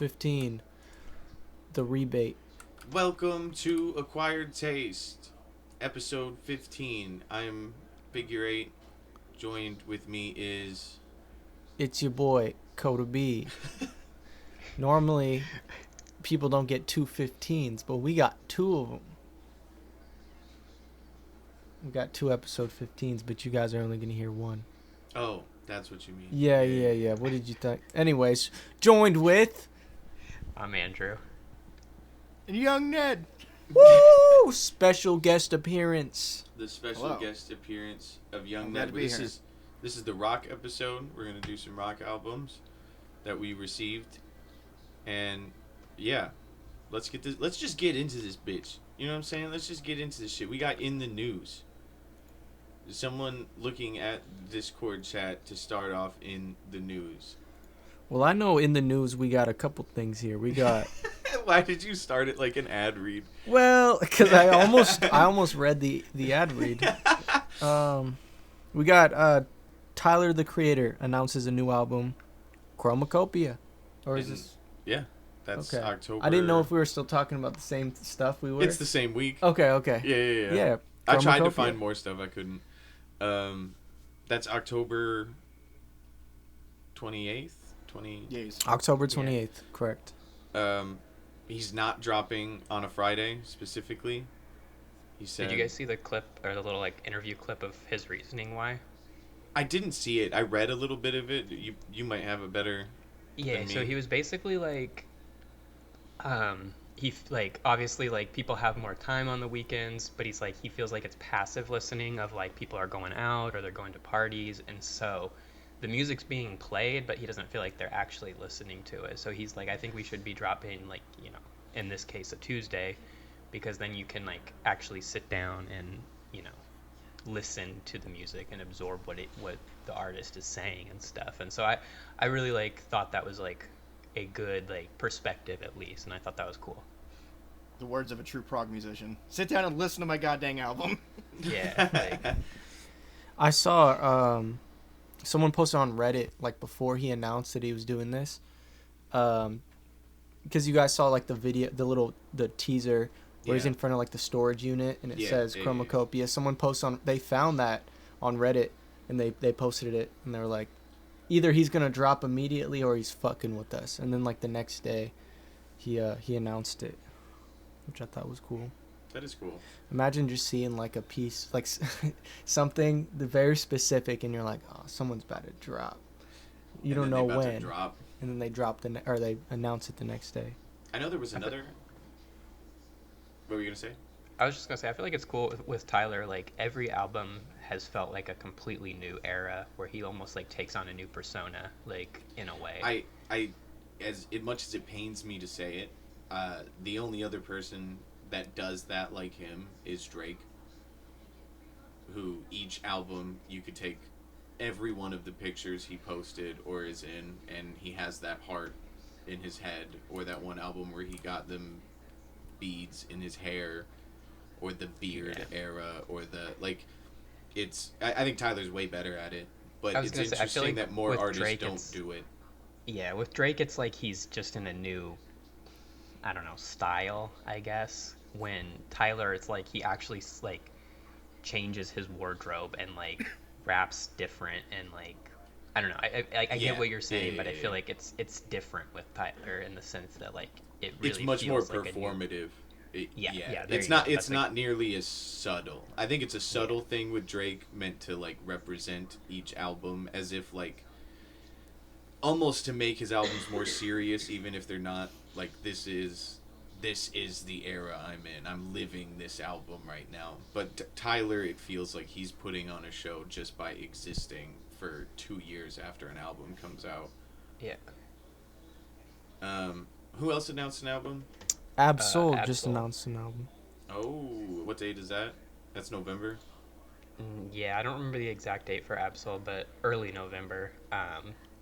15. The rebate. Welcome to Acquired Taste, episode 15. I'm Figure 8. Joined with me is... It's your boy, Coda B. Normally, people don't get two 15s, but we got two of them. We got two episode 15s, but you guys are only going to hear one. Oh, that's what you mean. Yeah. What did you think? Anyways, joined with... I'm Andrew. And Young Ned. Woo! Special guest appearance. The special Hello. guest appearance of Young I'm glad Ned. to be This here. is the rock episode. We're going to do some rock albums that we received. And yeah, let's just get into this bitch. You know what I'm saying? Let's just get into this shit. We got in the news. Someone looking at Discord chat to start off in the news. Well, I know in the news we got a couple things here. We got... Why did you start it like an ad read? Well, because I almost read the ad read. We got Tyler, the Creator, announces a new album, Chromacopia. Or is this... Yeah, that's Okay. October. I didn't know if we were still talking about the same stuff we were. It's the same week. Okay. Yeah. Yeah. I tried to Chromacopia. find more stuff. I couldn't. That's October 28th? Yes. October 28th, correct. He's not dropping on a Friday, specifically. He said... Did you guys see the clip or the little like interview clip of his reasoning why? I didn't see it. I read a little bit of it. You might have a better... Yeah, than so me. he was basically like, obviously like people have more time on the weekends, but he's like he feels like it's passive listening of like people are going out or they're going to parties, and so the music's being played, but he doesn't feel like they're actually listening to it. So he's like, I think we should be dropping like, you know, in this case a Tuesday, because then you can like actually sit down and, you know, listen to the music and absorb what the artist is saying and stuff. And so I really like thought that was like a good like perspective at least, and I thought that was cool. The words of a true prog musician. Sit down and listen to my goddamn album. Yeah, like, I saw someone posted on Reddit like before he announced that he was doing this, because you guys saw like the video, the teaser where he's in front of like the storage unit and it says Chromacopia. Someone they found that on Reddit and they posted it and they were like, either he's gonna drop immediately or he's fucking with us. And then like the next day, he announced it, which I thought was cool. That is cool. Imagine just seeing like a piece, like something very specific, and you're like, oh, someone's about to drop. You don't know when. Drop. And then they they announce it the next day. I know there was another... What were you going to say? I was just gonna say, I feel like it's cool with Tyler, like every album has felt like a completely new era where he almost like takes on a new persona, like in a way. I as much as it pains me to say it, the only other person that does that like him is Drake, who each album you could take every one of the pictures he posted or is in, and he has that heart in his head, or that one album where he got them beads in his hair, or the beard era, or the like. It's I think Tyler's way better at it, but it's Say, interesting like that more with artists Drake, don't do it. Yeah, with Drake, it's like he's just in a new, I don't know, style, I guess. When Tyler, it's like he actually like changes his wardrobe and like raps different, and like I don't know. I get what you're saying, but I feel like it's different with Tyler in the sense that like it really it's much more feels like performative. It's not nearly as subtle. I think it's a subtle thing with Drake, meant to like represent each album, as if like almost to make his albums more serious, even if they're not. Like this is the era I'm in. I'm living this album right now. But Tyler, it feels like he's putting on a show just by existing for 2 years after an album comes out. Yeah. Who else announced an album? Absol just announced an album. Oh, what date is that? That's November? Yeah, I don't remember the exact date for Absol, but early November.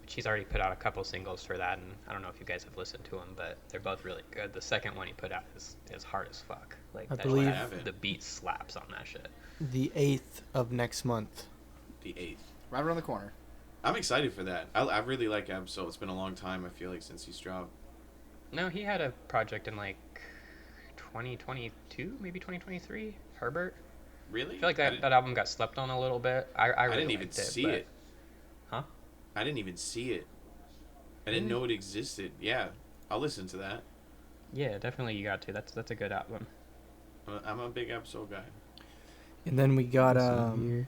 He's already put out a couple singles for that, and I don't know if you guys have listened to them, but they're both really good. The second one he put out is hard as fuck. Like I that believe shit, the beat slaps on that shit. The 8th of next month. The 8th. Right around the corner. I'm excited for that. I really like Absol. It's been a long time, I feel like, since he's dropped. No, he had a project in like 2022, maybe 2023. Herbert. Really? I feel like that album got slept on a little bit. I I really didn't even liked it, see but it. huh? I didn't even see it. I didn't Really? know it existed. Yeah, I'll listen to that. Yeah, definitely you got to. That's a good album. I'm a big Absol guy. And then we got Here.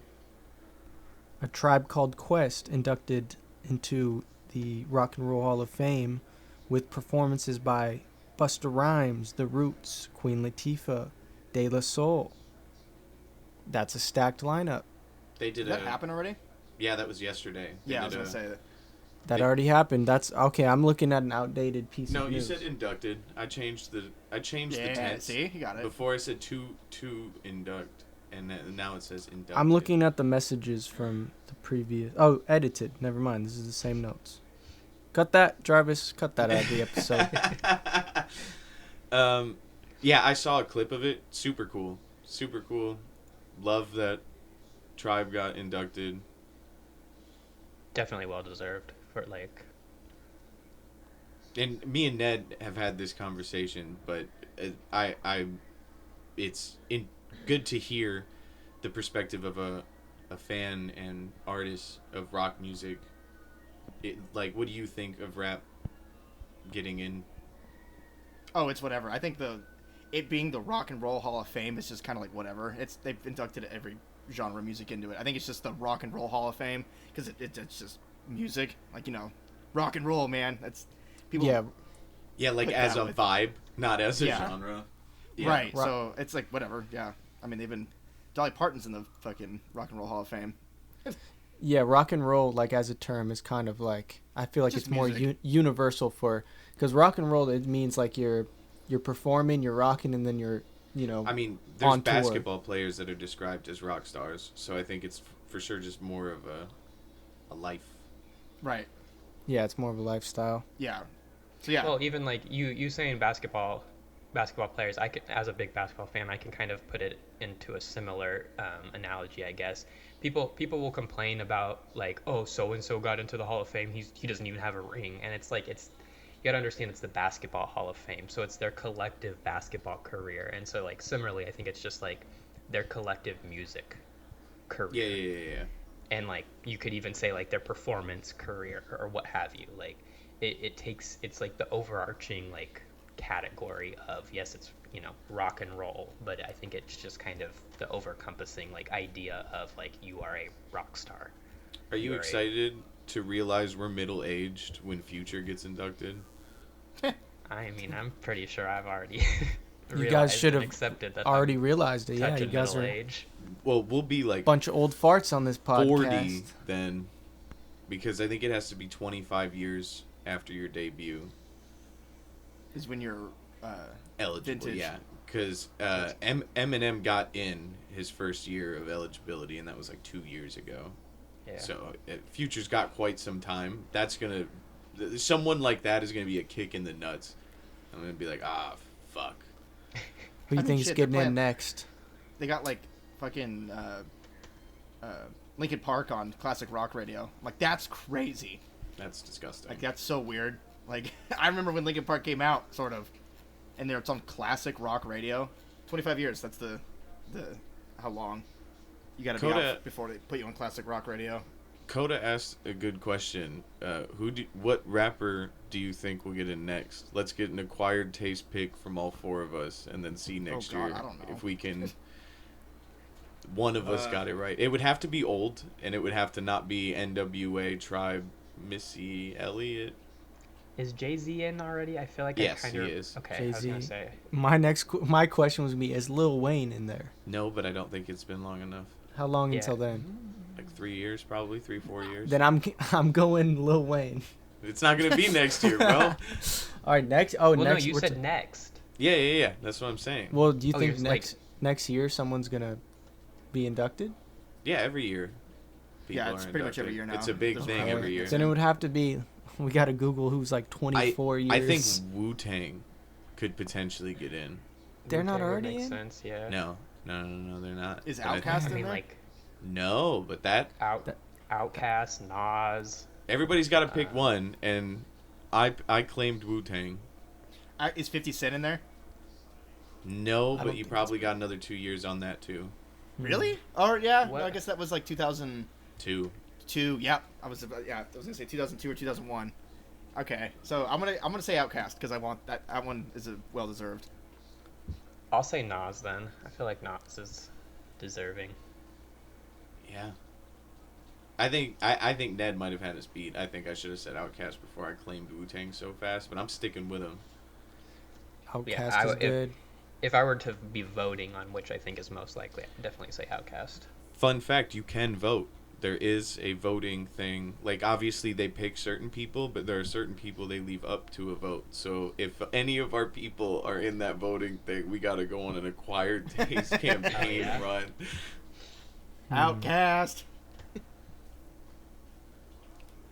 a Tribe Called Quest inducted into the Rock and Roll Hall of Fame with performances by Busta Rhymes, The Roots, Queen Latifah, De La Soul. That's a stacked lineup. They did Did that happen already? Yeah, that was yesterday. They Yeah, I did was gonna say that. That They- already happened. That's okay. I'm looking at an outdated piece No, of you news. said inducted. I changed the Yeah, tense. see, you got it. Before I said to induct, and now it says inducted. I'm looking at the messages from the previous. Oh, edited. Never mind. This is the same notes. Cut that, Jarvis. Cut that out of the episode. Yeah, I saw a clip of it. Super cool. Super cool. Love that Tribe got inducted. Definitely well deserved for like. And me and Ned have had this conversation, but it's good to hear the perspective of a fan and artist of rock music. Like, what do you think of rap getting in? Oh, it's whatever. I think it being the Rock and Roll Hall of Fame is just kind of like whatever. They've inducted every genre of music into it. I think it's just the Rock and Roll Hall of Fame because it's just music, like, you know, rock and roll, man. That's people. Yeah, Yeah, like Put as that a with- vibe, not as a Yeah. genre. Yeah. Right. Rock- So it's like whatever. Yeah. I mean, Dolly Parton's in the fucking Rock and Roll Hall of Fame. yeah. Rock and roll, like as a term, is kind of like I feel like Just it's more music. universal for because rock and roll it means like you're performing, you're rocking, and then you're I mean, there's on tour. basketball players that are described as rock stars, so I think it's for sure just more of a life. Right. Yeah, it's more of a lifestyle. Yeah. So yeah. Well, even like you saying basketball players, I can, as a big basketball fan, I can kind of put it into a similar analogy, I guess. People will complain about like, oh, so and so got into the Hall of Fame. He doesn't even have a ring, and it's like you gotta understand it's the Basketball Hall of Fame, so it's their collective basketball career, and so like similarly, I think it's just like their collective music career. Yeah. And like you could even say like their performance career or what have you. Like it's like the overarching like category of, yes, it's, you know, rock and roll, but I think it's just kind of the overencompassing like idea of like you are a rock star. Are you You're excited to realize we're middle aged when Future gets inducted? I mean, I'm pretty sure I've already You guys realized should and have accepted that already I'm realized it. Yeah, touching you guys middle are a age. Well, we'll be like bunch of old farts on this podcast. 40 then, because I think it has to be 25 years after your debut. Is when you're Eligible, vintage. yeah. Because Eminem got in his first year of eligibility, and that was like 2 years ago. Yeah. So Future's got quite some time. That's gonna, someone like that is gonna be a kick in the nuts. I'm gonna be like, fuck. Who do you I mean, think's shit, getting they're in playing- next? They got like fucking Linkin Park on classic rock radio. Like, that's crazy. That's disgusting. Like, that's so weird. Like, I remember when Linkin Park came out, sort of, and they're on classic rock radio. 25 years. That's the how long you got to be Coda- out before they put you on classic rock radio. Coda asked a good question. What rapper do you think will get in next? Let's get an acquired taste pick from all four of us, and then see next God, year I don't know. if we can. One of us got it right. It would have to be old, and it would have to not be NWA, Tribe, Missy Elliott. Is Jay-Z in already? I feel like Yes, I kind of he is. Okay, I was gonna Jay-Z. say My question was gonna be: is Lil Wayne in there? No, but I don't think it's been long enough. How long Yeah. until then? Like 3 years, probably 3-4 years. Then I'm going Lil Wayne. It's not gonna be next year, bro. All right, next. Oh, well, next. no, you we're said t- next. Yeah. That's what I'm saying. Well, do you Oh, think you're, like- next year someone's gonna be inducted? Yeah, every year. Yeah, people it's are pretty much every inducted. year now. It's a big There's thing no every way. year. Then it would have to be. We got to Google who's like 24 years. I think Wu-Tang could potentially get in. They're not Okay, that already makes in? sense. Yeah. No, they're not. Is And I think- Outkast I in mean, there? like No, but that Outkast, Nas. everybody's got to pick one, and I claimed Wu-Tang. Is 50 Cent in there? No, I but don't you think probably got another 2 years on that too. Really? Or yeah, What? no, I guess that was like 2002. 2. Yeah, I was gonna say 2002 or 2001. Okay, so I'm gonna say Outkast because I want that one is a well deserved. I'll say Nas then. I feel like Nas is deserving. Yeah. I think Ned might have had us beat. I think I should have said Outkast before I claimed Wu-Tang so fast, but I'm sticking with him. Outcast is good. If I were to be voting on which I think is most likely, I'd definitely say Outkast. Fun fact, you can vote. There is a voting thing. Like, obviously, they pick certain people, but there are certain people they leave up to a vote. So, if any of our people are in that voting thing, we got to go on an acquired taste campaign yeah. run. Outkast.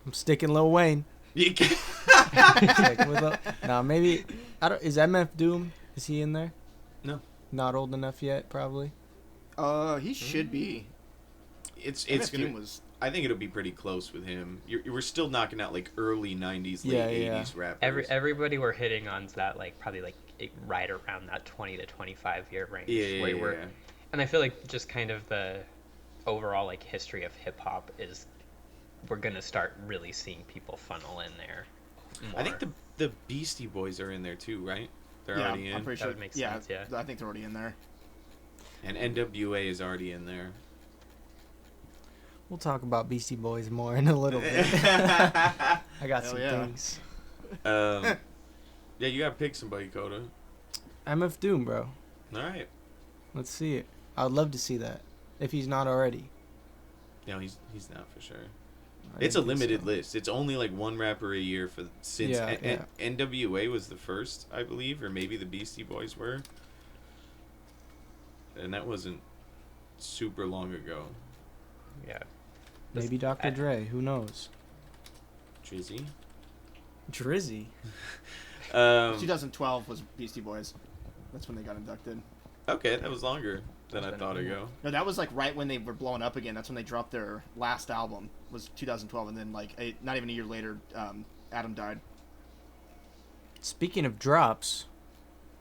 I'm sticking Lil Wayne. You can- Sticking with Nah, maybe I don't. Is MF Doom? Is he in there? No. Not old enough yet, probably. He should be. It's MF gonna. Doom was. I think it'll be pretty close with him. We're still knocking out like early '90s, late Yeah, yeah. '80s rappers. Everybody we're hitting on that like probably like right around that 20 to 25 year range. Yeah. And I feel like just kind of the overall like history of hip hop is we're gonna start really seeing people funnel in there. More. I think the Beastie Boys are in there too, right? They're Yeah, already in. I'm pretty That sure. would make sense, yeah. I think they're already in there. And NWA is already in there. We'll talk about Beastie Boys more in a little bit. I got Hell some yeah. things. Yeah, you gotta pick somebody, Coda. MF Doom, bro. All right. Let's see it. I'd love to see that if he's not already. No, he's not for sure. I It's a didn't think limited so. list. It's only like one rapper a year since Yeah. NWA was the first, I believe, or maybe the Beastie Boys were. And that wasn't super long ago. Yeah. Maybe Dr. Dre. Who knows? Drizzy. Drizzy. 2012 was Beastie Boys. That's when they got inducted. Okay, that was longer than I thought ago. No, that was like right when they were blowing up again. That's when they dropped their last album. Was 2012, and then like not even a year later, Adam died. Speaking of drops,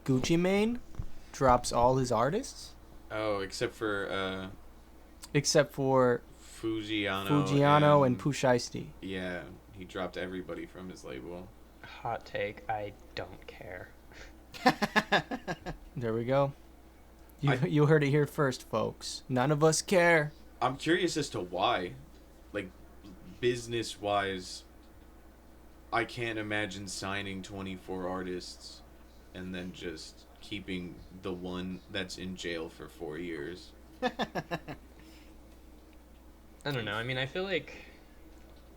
Gucci Mane drops all his artists Oh, except for except for Fujiano and Pooh Shiesty. Yeah, he dropped everybody from his label. Hot take, I don't care. There we go. You heard it here first, folks. None of us care. I'm curious as to why. Like, business-wise, I can't imagine signing 24 artists and then just keeping the one that's in jail for 4 years. I don't know. I mean, I feel like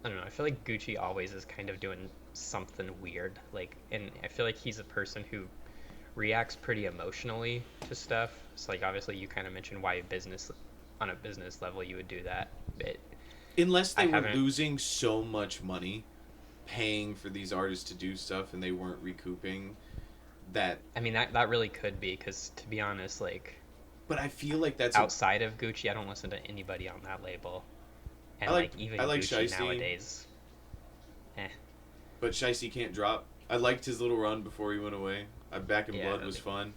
Gucci always is kind of doing something weird. Like, and I feel like he's a person who reacts pretty emotionally to stuff. So, like, obviously, you kind of mentioned why on a business level, you would do that. But Unless they were haven't- losing so much money paying for these artists to do stuff and they weren't recouping that. I mean, that really could be, because to be honest, like, But I feel like that's outside of Gucci, I don't listen to anybody on that label. And I like even Shiesty. Gucci nowadays. But Shiesty can't drop. I liked his little run before he went away. Back in Yeah, Blood that'd was be- fun.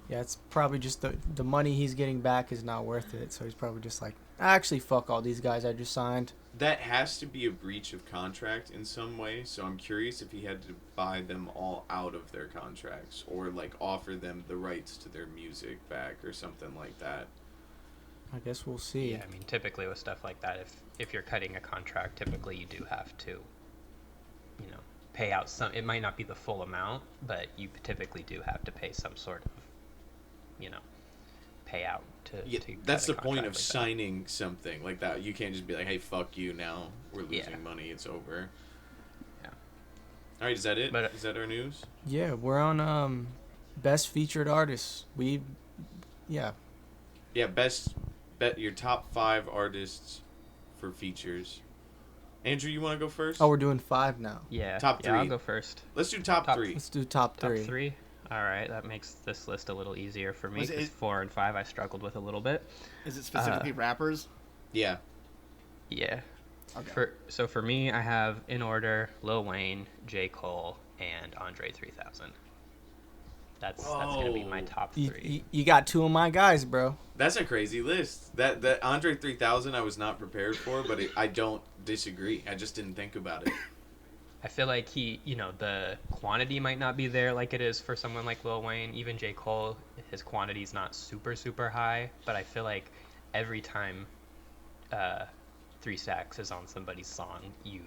Yeah, it's probably just the money he's getting back is not worth it. So he's probably just like, actually, fuck all these guys I just signed. That has to be a breach of contract in some way, so I'm curious if he had to buy them all out of their contracts or like offer them the rights to their music back or something like that. I guess we'll see. Yeah, I mean, typically with stuff like that, if you're cutting a contract, typically you do have to, pay out some. It might not be the full amount, but you typically do have to pay some sort of, payout to. Yeah, to that's cut the a point contract of like that. signing something like that. You can't just be like, "Hey, fuck you! Now we're losing Yeah. money. It's over." Yeah. All right, is that it? But- Is that our news? Yeah, we're on best featured artists. Yeah. Yeah, bet your top 5 artists for features. Andrew, you want to go first? Oh, we're doing 5 now. Yeah. Top Yeah, I'll 3. go first. Let's do top Top- 3. Let's do top Top 3. 3. All right, that makes this list a little easier for me Was because it- 4 and 5 I struggled with a little bit. Is it specifically rappers? Yeah. Yeah. Okay. For me, I have in order Lil Wayne, J. Cole, and Andre 3000. That's gonna be my Whoa. top You, three. you got two of my guys, bro. That's a crazy list. That Andre 3000 I was not prepared for, but I don't disagree. I just didn't think about it. I feel like the quantity might not be there like it is for someone like Lil Wayne. Even J. Cole, his quantity's not super, super high. But I feel like every time 3 Stacks is on somebody's song, you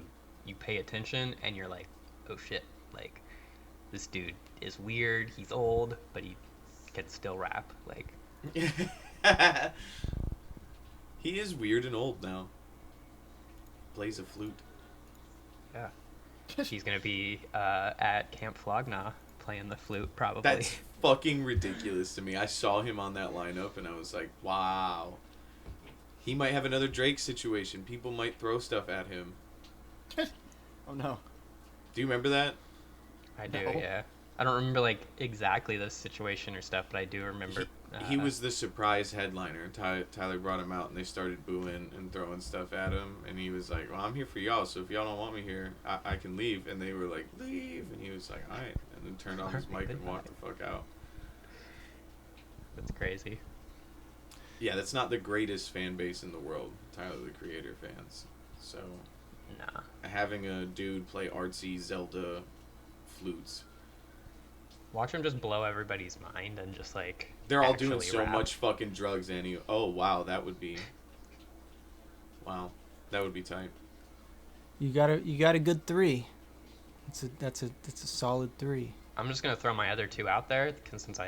pay attention and you're like, oh shit, like this dude is weird. He's old, but he can still rap. Like, He is weird and old now. Plays a flute. yeah, he's gonna be at Camp Flogna playing the flute probably. That's fucking ridiculous to me. I saw him on that lineup and I was like, wow. He might have another Drake situation. People might throw stuff at him. Oh no. Do you remember that? I do, No. yeah. I don't remember like exactly the situation or stuff, but I do remember. He was the surprise headliner. Tyler brought him out and they started booing and throwing stuff at him. And he was like, well, I'm here for y'all, so if y'all don't want me here, I can leave. And they were like, leave. And he was like, all right. And then turned on his mic and walked the fuck out. That's crazy. Yeah, that's not the greatest fan base in the world, Tyler the Creator fans. So Nah. having a dude play artsy Zelda flutes. Watch him just blow everybody's mind and just like. They're all doing actually so rap. much fucking drugs, Annie. Oh, wow, that would be... Wow, that would be tight. You got a good three. That's a solid three. I'm just gonna throw my other two out there 'cause since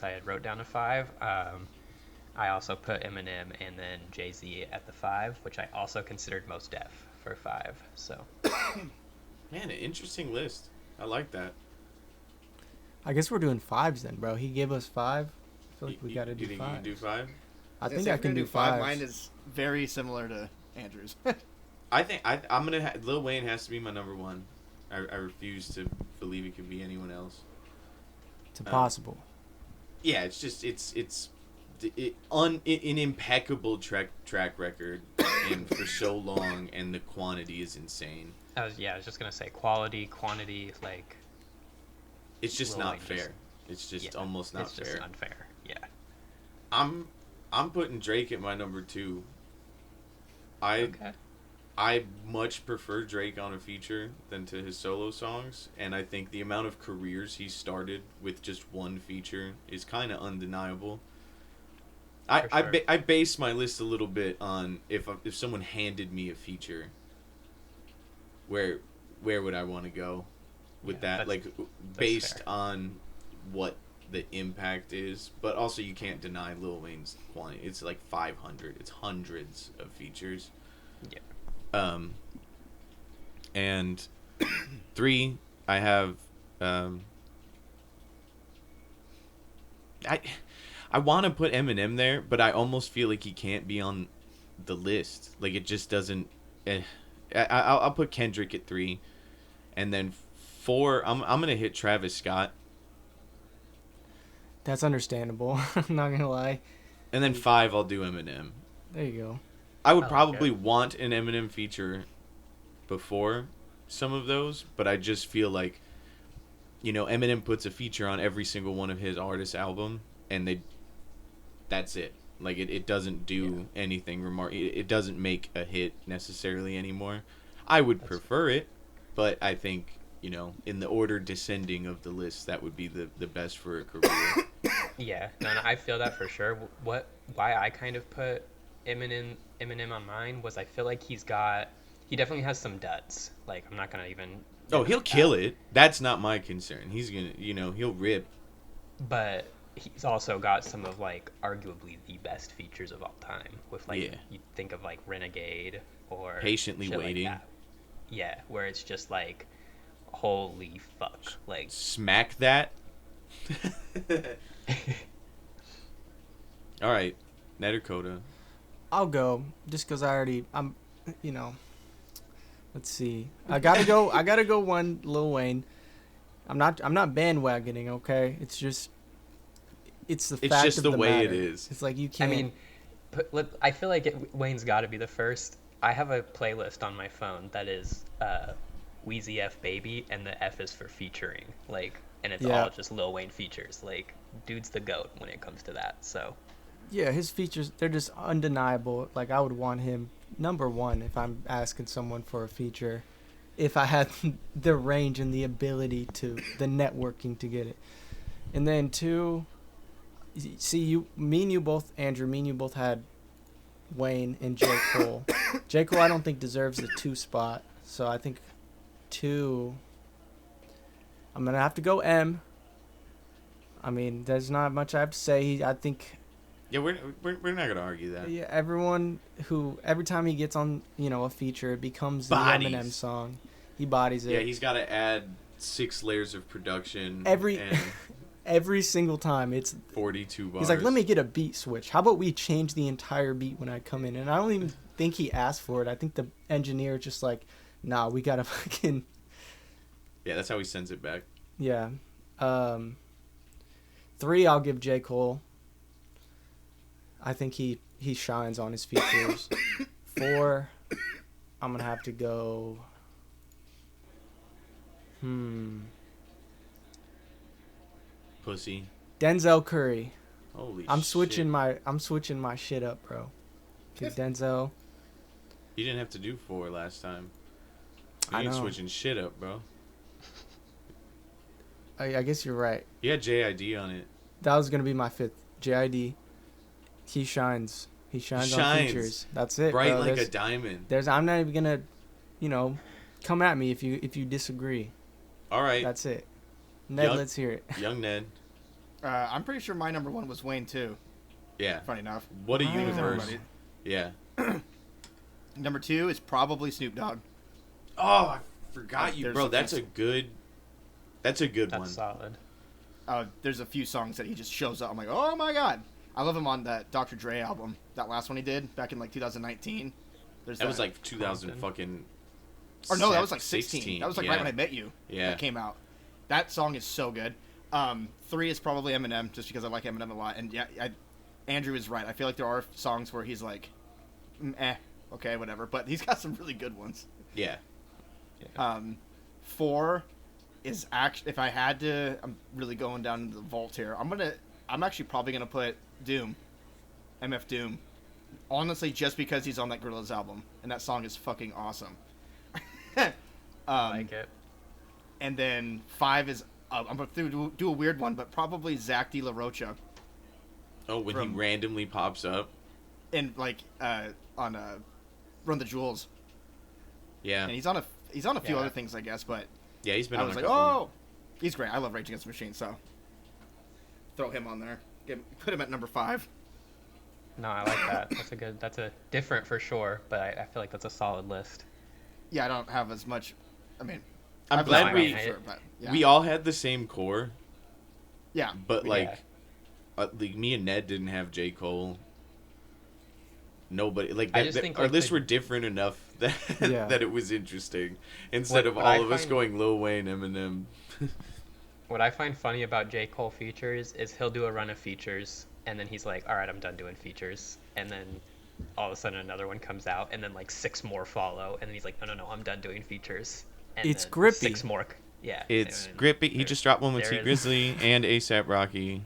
I had wrote down a 5. I also put Eminem and then Jay-Z at the 5, which I also considered Mos Def for 5. So. Man, an interesting list. I like that. I guess we're doing 5s then, bro. He gave us 5. I feel like we gotta do You think 5. you can do 5? I think I can do 5. Mine is very similar to Andrew's. I think I'm gonna. Lil Wayne has to be my number 1. I refuse to believe it could be anyone else. It's impossible. Yeah, it's just an impeccable track record, and for so long, and the quantity is insane. I was just gonna say quality, quantity, like. It's just Lil not Wayne fair. It's just almost not it's fair. just unfair. Yeah. I'm putting Drake at my number 2. Okay. I much prefer Drake on a feature than to his solo songs, and I think the amount of careers he started with just one feature is kind of undeniable. I base my list a little bit on if someone handed me a feature, where would I want to go with that? Like based fair. on what the impact is, but also you can't deny Lil Wayne's quantity. It's like 500. It's hundreds of features. Yeah. And 3, I have I want to put Eminem there, but I almost feel like he can't be on the list. Like it just doesn't. I'll put Kendrick at 3, and then 4. I'm gonna hit Travis Scott, That's understandable. I'm not gonna lie. and then 5 I'll do Eminem. There you go. I would I like probably it. want an Eminem feature before some of those, but I just feel like, Eminem puts a feature on every single one of his artist album, and that's it. Like it doesn't do anything it doesn't make a hit necessarily anymore. I would prefer it, but I think, in the order descending of the list, that would be the best for a career. Yeah. No, I feel that for sure. Why I kind of put Eminem on mine was I feel like he definitely has some duds. Like I'm not gonna even. Oh, he'll kill it. That's not my concern. He's gonna, he'll rip. But he's also got some of like arguably the best features of all time. With like you think of like Renegade or Patiently shit like Waiting. that. Yeah, where it's just like, holy fuck, like Smack that. All right, Ned or Coda. I'll go just because let's see. I gotta go one Lil Wayne. I'm not bandwagoning, okay? It's just it's the fact just of the the way matter. it is. It's like you I can't. mean, I feel like Wayne's got to be the first. I have a playlist on my phone that is Wheezy F Baby, and the F is for featuring. Like and it's Yeah. all just Lil Wayne features. Like, dude's the GOAT when it comes to that. So Yeah, his features, they're just undeniable. Like, I would want him number one if I'm asking someone for a feature. If I had the range and the ability to, the networking to get it. And then two, see, me and you both, Andrew, me and you both had Wayne and J. Cole. J. Cole, I don't think deserves the 2 spot. So I think 2, I'm going to have to go M. I mean, there's not much I have to say. I think Yeah, we're not gonna argue that. yeah, every time he gets on, a feature, it becomes the Bodies. Eminem song. He bodies it. Yeah, he's got to add 6 layers of production. Every- and Every single time it's 42 bars. he's like, let me get a beat switch. How about we change the entire beat when I come in? And I don't even think he asked for it. I think the engineer just like, nah, we gotta fucking Yeah, that's how he sends it back. yeah. 3, I'll give J. Cole. I think he shines on his features. 4, I'm gonna have to go. Pussy. Denzel Curry. Holy I'm shit. switching my shit up, bro. 'Cause Denzel. You didn't have to do 4 last time. I You ain't know. switching shit up, bro. I guess you're right. You had JID on it. That was gonna be my 5th. JID. He shines. He shines on Shines. features. That's it. Bright bro. like There's- a diamond. I'm not even gonna, come at me if you disagree. All right. That's it. Ned, Yup. let's hear it. Young Ned. I'm pretty sure my number 1 was Wayne too. Yeah. Funny enough. What a Wow. universe. Everybody. Yeah. Number 2 is probably Snoop Dogg. Oh, I forgot you, There's bro. a That's few- a good. That's a good that's one. solid. There's a few songs that he just shows up. I'm like, oh my god. I love him on that Dr. Dre album. That last one he did back in like 2019. There's That was like 2000 fucking. Or no, that was like 16. That was like yeah. right when I met you. Yeah. That came out. That song is so good. 3 is probably Eminem, just because I like Eminem a lot. And yeah, Andrew is right. I feel like there are songs where he's like, okay, whatever. But he's got some really good ones. Yeah. 4 is actually, if I had to, I'm really going down into the vault here. I'm actually probably gonna put Doom, MF Doom, honestly, just because he's on that Gorillaz album, and that song is fucking awesome. I like it. And then 5 is I'm gonna do a weird one, but probably Zach De La Rocha, Oh, when From- he randomly pops up. and like on Run the Jewels, Yeah. and he's on a few Yeah. other things, I guess, but Yeah, he's been I on was a like, couple. oh, he's great. I love Rage Against the Machine, so throw him on there. Put him at number 5. No, I like that. That's a different for sure, but I feel like that's a solid list. Yeah, I don't have as much. I mean, I'm I've glad listened we to it for sure, but yeah. we all had the same core, yeah. but Yeah. like me and Ned didn't have J. Cole. Nobody like I that, just that- think, our like, lists the- were different enough that Yeah. that it was interesting instead of What all I of us find- going Lil Wayne, Eminem. What I find funny about J. Cole features is he'll do a run of features, and then he's like, all right, I'm done doing features. And then all of a sudden another one comes out, and then like 6 more follow. And then he's like, no, I'm done doing features. And It's then grippy. 6 more. Yeah. It's and grippy. He there- just dropped one with there T it is. Grizzly and ASAP Rocky.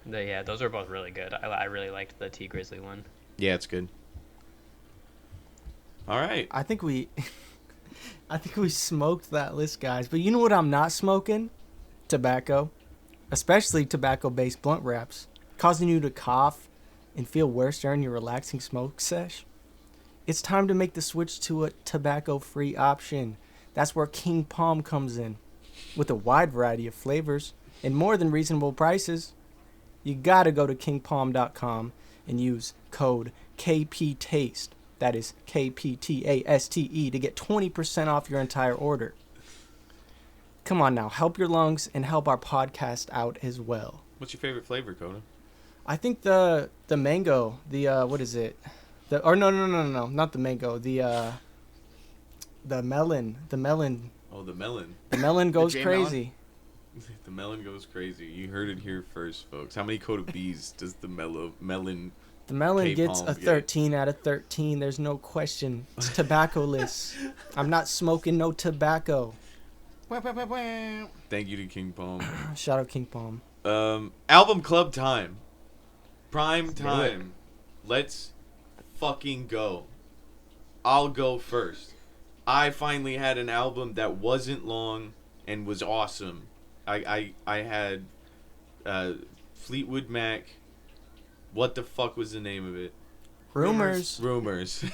Yeah, those are both really good. I really liked the T Grizzly one. Yeah, it's good. All right. I think we smoked that list, guys. But you know what I'm not smoking? Tobacco. Especially tobacco-based blunt wraps. Causing you to cough and feel worse during your relaxing smoke sesh. It's time to make the switch to a tobacco-free option. That's where King Palm comes in. With a wide variety of flavors and more than reasonable prices. You gotta go to kingpalm.com and use code KPTASTE. That is KPTASTE to get 20% off your entire order. Come on now, help your lungs and help our podcast out as well. What's your favorite flavor, Coda? I think the mango, what is it? No, not the mango. The melon. Oh, the melon. The melon goes J crazy. The melon goes crazy. You heard it here first, folks. How many Coda B's does the melon? The melon K gets Palm a get. 13 out of 13. There's no question. It's tobacco-less. I'm not smoking no tobacco. Wah, wah, wah, wah. Thank you to King Palm. Shout out King Palm. Album club time. Prime do it. time. Let's fucking go. I'll go first. I finally had an album that wasn't long and was awesome. I had Fleetwood Mac. What the fuck was the name of it? Rumors. Rumors.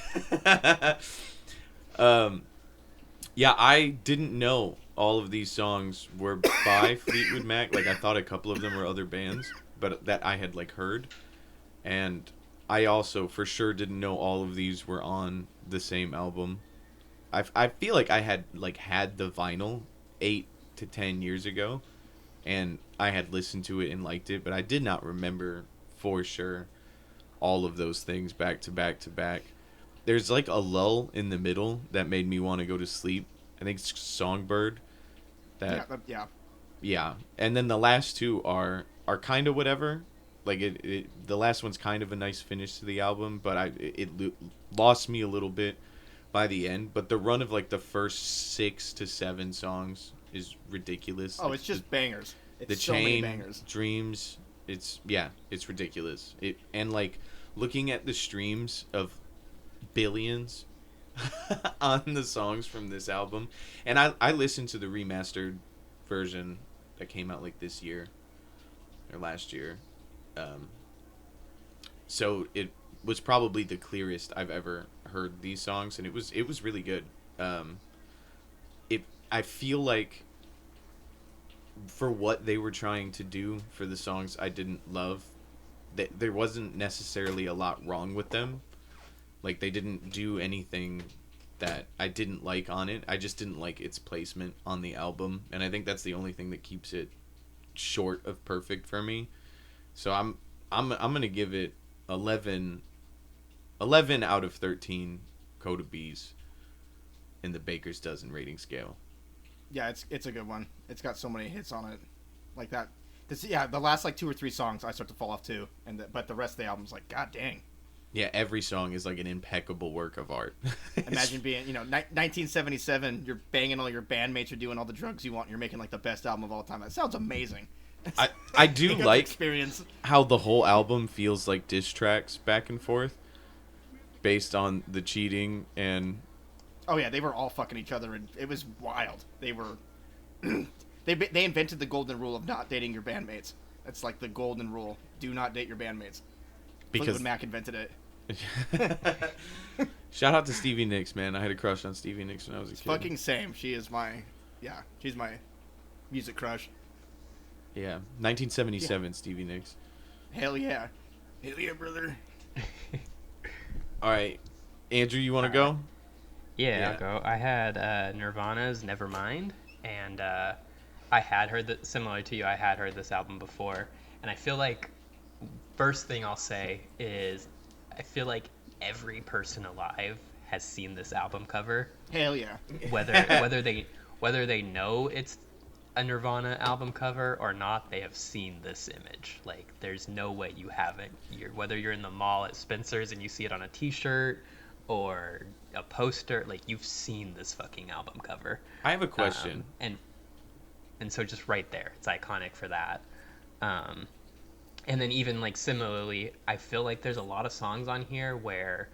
Yeah, I didn't know all of these songs were by Fleetwood Mac. Like, I thought a couple of them were other bands, but that I had, like, heard. And I also, for sure, didn't know all of these were on the same album. I feel like I had, like, had the vinyl 8 to 10 years ago, and I had listened to it and liked it, but I did not remember, for sure, all of those things back to back to back. There's like a lull in the middle that made me want to go to sleep. I think it's Songbird. Yeah. And then the last two are kind of whatever. Like the last one's kind of a nice finish to the album, but it lost me a little bit by the end. But the run of like the first 6 to 7 songs is ridiculous. Oh, like it's just bangers. It's the so Chain, many bangers. Dreams. It's ridiculous. And like looking at the streams of billions on the songs from this album, and I listened to the remastered version that came out like this year or last year, so it was probably the clearest I've ever heard these songs, and it was really good. I feel like for what they were trying to do for the songs I didn't love, that there wasn't necessarily a lot wrong with them. Like, they didn't do anything that I didn't like on it. I just didn't like its placement on the album, and I think that's the only thing that keeps it short of perfect for me. So I'm gonna give it 11 out of 13 Coda B's in the Baker's Dozen rating scale. Yeah, it's a good one. It's got so many hits on it, like that. The last like 2 or 3 songs I start to fall off too, but the rest of the album's like, god dang. Yeah, every song is like an impeccable work of art. Imagine being, 1977, you're banging all your bandmates, you're doing all the drugs you want, you're making like the best album of all time. That sounds amazing. I do like experience. how the whole album feels like diss tracks back and forth based on the cheating and... Oh yeah, they were all fucking each other, and it was wild. They were... they invented the golden rule of not dating your bandmates. That's like the golden rule. Do not date your bandmates. Because Fleetwood Mac invented it. Shout out to Stevie Nicks, man. I had a crush on Stevie Nicks when I was a kid. Fucking same. She's my music crush. Yeah, 1977, Stevie Nicks. Hell yeah. Hell yeah, brother. All right, Andrew, you want to go? Yeah, I'll go. I had Nirvana's Nevermind, and I had heard similar to you, I had heard this album before, and I feel like first thing I'll say is I feel like every person alive has seen this album cover. Hell yeah. Whether they know it's a Nirvana album cover or not, they have seen this image. Like, there's no way you haven't. Whether you're in the mall at Spencer's and you see it on a t-shirt or a poster, like, you've seen this fucking album cover. I have a question. And so just right there, it's iconic for that. And then even like similarly, I feel like there's a lot of songs on here where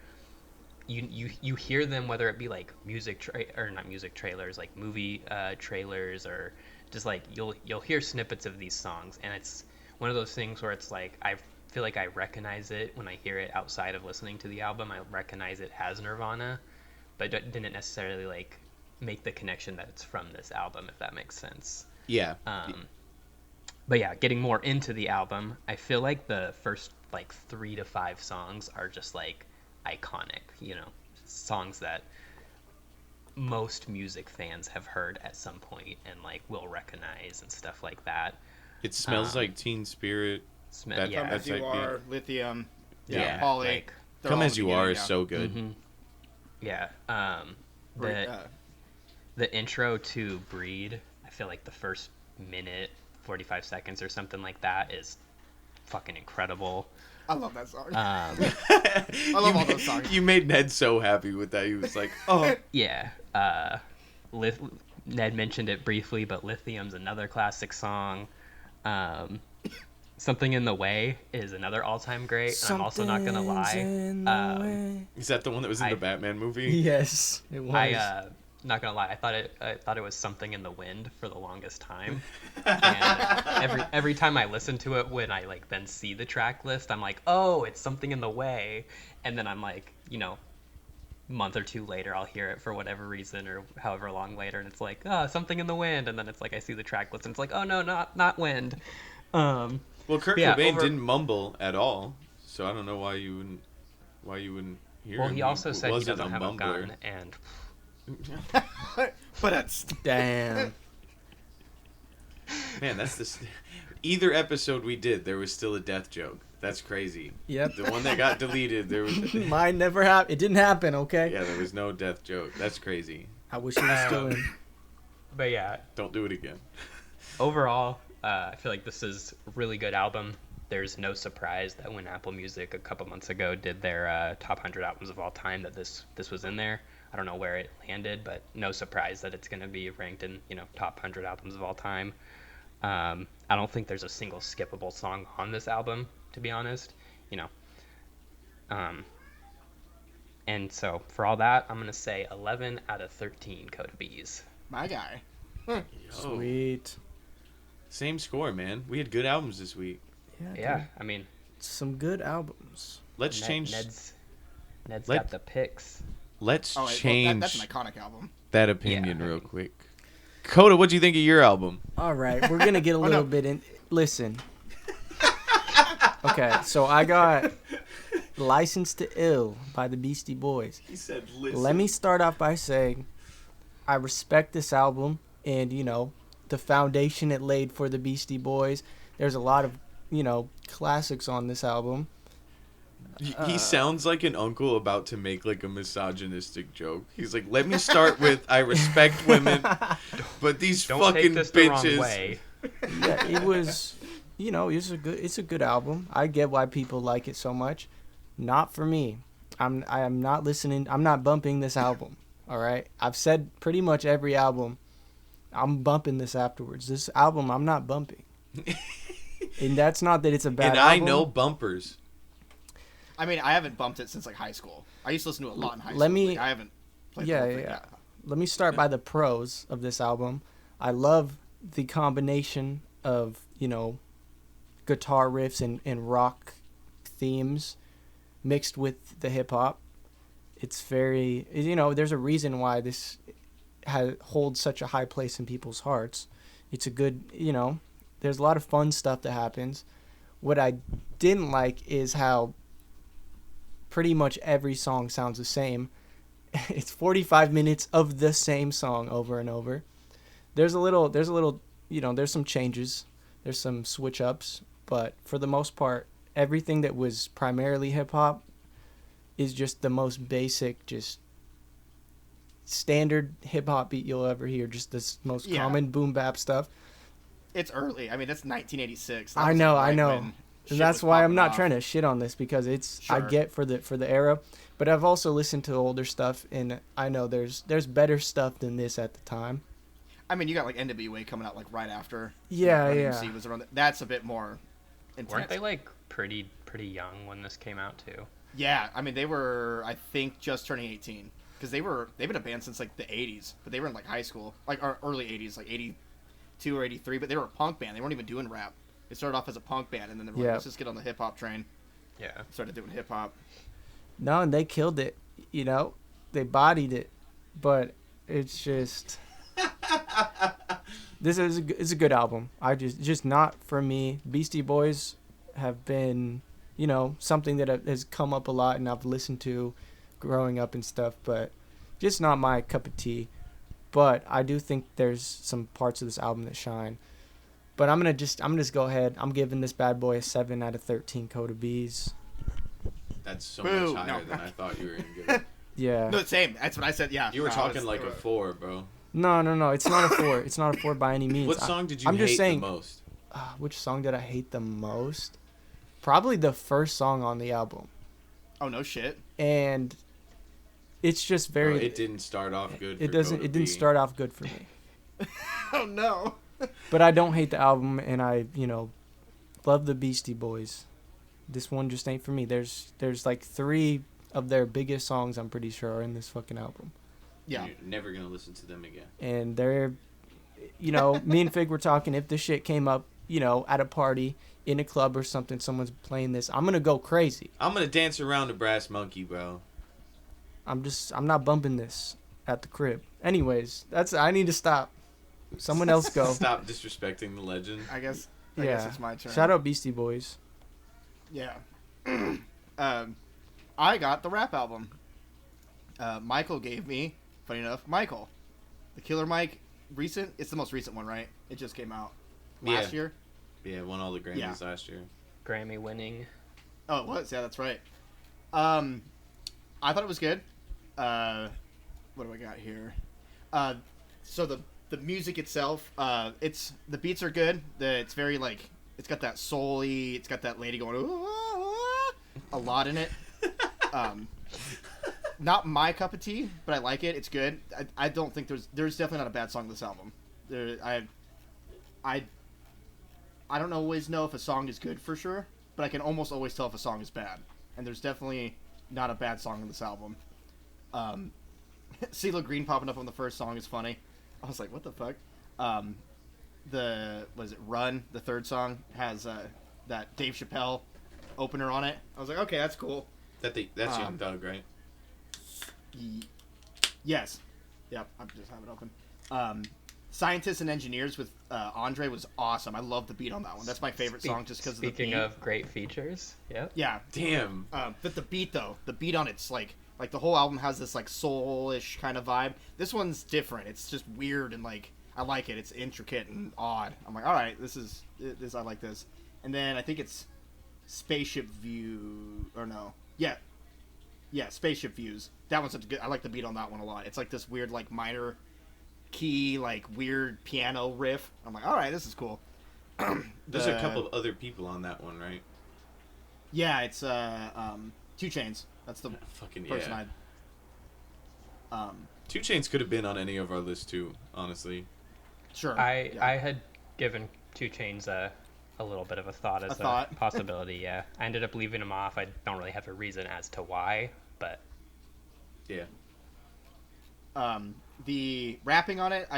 you hear them, whether it be like not music trailers, like movie trailers, or just like you'll hear snippets of these songs, and it's one of those things where it's like I feel like I recognize it when I hear it outside of listening to the album. I recognize it as Nirvana, but didn't necessarily like make the connection that it's from this album, if that makes sense. Yeah. But yeah, getting more into the album, I feel like the first like 3 to 5 songs are just like iconic, songs that most music fans have heard at some point and like will recognize and stuff like that. It Smells Like Teen Spirit. Come As You Are, Lithium, yeah, Polly. like, Come As You Are is so good. Mm-hmm. Yeah. The intro to Breed, I feel like the first minute 45 seconds or something like that is fucking incredible. I love that song. I love all those songs. You made Ned so happy with that. He was like, oh. Yeah. Ned mentioned it briefly, but Lithium's another classic song. Something in the Way is another all-time great, and I'm also not gonna Something's lie. in the way. Is that the one that was in I- the Batman movie? Yes, it was. Not gonna lie, I thought it was Something in the Wind for the longest time. And every time I listen to it, when I like then see the track list, I'm like, oh, it's Something in the Way, and then I'm like, month or two later, I'll hear it for whatever reason or however long later, and it's like, oh, Something in the Wind, and then it's like I see the track list, and it's like, oh no, not Wind. Well, Kurt Yeah, Cobain didn't mumble at all, so I don't know why you wouldn't hear Well, him. he also said he wasn't doesn't have a mumbler. gun, and But it's Damn. Man, that's either episode we did, there was still a death joke. That's crazy. Yep. The one that got deleted, there was. Mine never happened. It didn't happen, okay? Yeah, there was no death joke. That's crazy. I wish it was still in. but yeah, Don't do it again. overall, I feel like this is a really good album. There's no surprise that when Apple Music a couple months ago did their top 100 albums of all time, that this was in there. I don't know where it landed, but no surprise that it's going to be ranked in top 100 albums of all time. I don't think there's a single skippable song on this album, to be honest. And so for all that, I'm going to say 11 out of 13 Coda B's. my guy. Yo, Sweet. Same score, man. We had good albums this week. Yeah, dude. I mean, Some good albums. Let's change. Ned's Let- got the picks. Let's Oh, wait, change that's an iconic album. that opinion Yeah. real quick. Coda, what do you think of your album? All right, we're going to get a little no. bit in. Listen. Okay, so I got License to Ill by the Beastie Boys. He said, Let me start off by saying I respect this album and, the foundation it laid for the Beastie Boys. There's a lot of, classics on this album. He sounds like an uncle about to make like a misogynistic joke. He's like, let me start with I respect women, but these Don't fucking take this the wrong bitches. way. Yeah, it was, it's a good album. I get why people like it so much. Not for me. I am not listening. I'm not bumping this album. All right. I've said pretty much every album. I'm bumping this afterwards. This album, I'm not bumping. And that's not that it's a bad And album. I know bumpers. I mean, I haven't bumped it since like high school. I used to listen to it a lot in high school. Let me- Like, I haven't played the Yeah, whole yeah, thing yeah. yet. Let me start by the pros of this album. I love the combination of, guitar riffs and rock themes mixed with the hip hop. It's very, there's a reason why this holds such a high place in people's hearts. It's a good, there's a lot of fun stuff that happens. What I didn't like is how pretty much every song sounds the same. It's 45 minutes of the same song over and over. There's a little, there's some changes. There's some switch ups, but for the most part, everything that was primarily hip hop is just the most basic, just standard hip hop beat you'll ever hear. Just this most Yeah. common boom bap stuff. It's early. I mean, that's 1986. I know. And that's why I'm not trying to shit on this because I Sure. get for the era, but I've also listened to older stuff and I know there's better stuff than this at the time. I mean, you got like NWA coming out like right after. Yeah, Run yeah. DMC was around. That's a bit more intense. Weren't they like pretty young when this came out too? Yeah, I mean, they were, I think, just turning 18 because they've been a band since like the 80s, but they were in like high school, like or early 80s, like 82 or 83. But they were a punk band. They weren't even doing rap. They started off as a punk band, and then they were like, Yeah. let's just get on the hip hop train. Yeah. Started doing hip hop. No, and they killed it. They bodied it, but it's just it's a good album. I just not for me. Beastie Boys have been something that has come up a lot and I've listened to growing up and stuff, but just not my cup of tea. But I do think there's some parts of this album that shine. But I'm gonna just go ahead. I'm giving this bad boy a 7 out of 13 Coda B's. That's so Boo, much higher no. than I thought you were going to give it. Yeah. No, same. That's what I said. Yeah. You were No, talking it's- like a 4, bro. No. It's not a 4. It's not a 4 by any means. What song did you I'm just hate saying- the most? Which song did I hate the most? Probably the first song on the album. Oh no shit. And it's just very. Bro, it didn't start off good. It for doesn't. Coda It didn't B. start off good for me. Oh no. But I don't hate the album, and I love the Beastie Boys. This one just ain't for me. There's like 3 of their biggest songs, I'm pretty sure, are in this fucking album. Yeah. You're never gonna listen to them again. And they're, me and Fig were talking, if this shit came up, at a party, in a club or something, someone's playing this, I'm gonna go crazy. I'm gonna dance around the Brass Monkey, bro. I'm not bumping this at the crib. Anyways, I need to stop. Someone else go. Stop disrespecting the legend. I guess it's my turn. Shout out Beastie Boys. Yeah. I got the rap album. Michael gave me, funny enough, Michael. The Killer Mike recent. It's the most recent one, right? It just came out last year. Yeah, won all the Grammys last year. Grammy winning. Oh, it was. Yeah, that's right. I thought it was good. What do I got here? So the music itself, the beats are good. It's very like, it's got that soul-y, it's got that lady going ooh, ah, ah, a lot in it. Not my cup of tea, but I like it. It's good. I don't think there's definitely not a bad song on this album. I don't always know if a song is good for sure, but I can almost always tell if a song is bad. And there's definitely not a bad song on this album. CeeLo Green popping up on the first song is funny. I was like, what the fuck? Run, the third song, has that Dave Chappelle opener on it. I was like, okay, that's cool. That's Young Thug, right? Yes. Yep, I just have it open. Scientists and Engineers with Andre was awesome. I love the beat on that one. That's my favorite song just because of the beat. Speaking of great features, yep. Yeah. Damn. But the beat, though, on it's like the whole album has this like soul-ish kind of vibe. This one's different. It's just weird and like, I like it. It's intricate and odd. I'm like, all right, I like this. And then I think it's Spaceship View, or no. Yeah, Spaceship Views. That one's such a good, I like the beat on that one a lot. It's like this weird like minor key, like weird piano riff. I'm like, all right, this is cool. There's a couple of other people on that one, right? Yeah, it's 2 Chainz. That's the fucking person yeah. 2 Chainz could have been on any of our lists too, honestly. Sure. I had given 2 Chainz a little bit of a thought as a possibility. Yeah, I ended up leaving him off. I don't really have a reason as to why, but yeah. The rapping on it,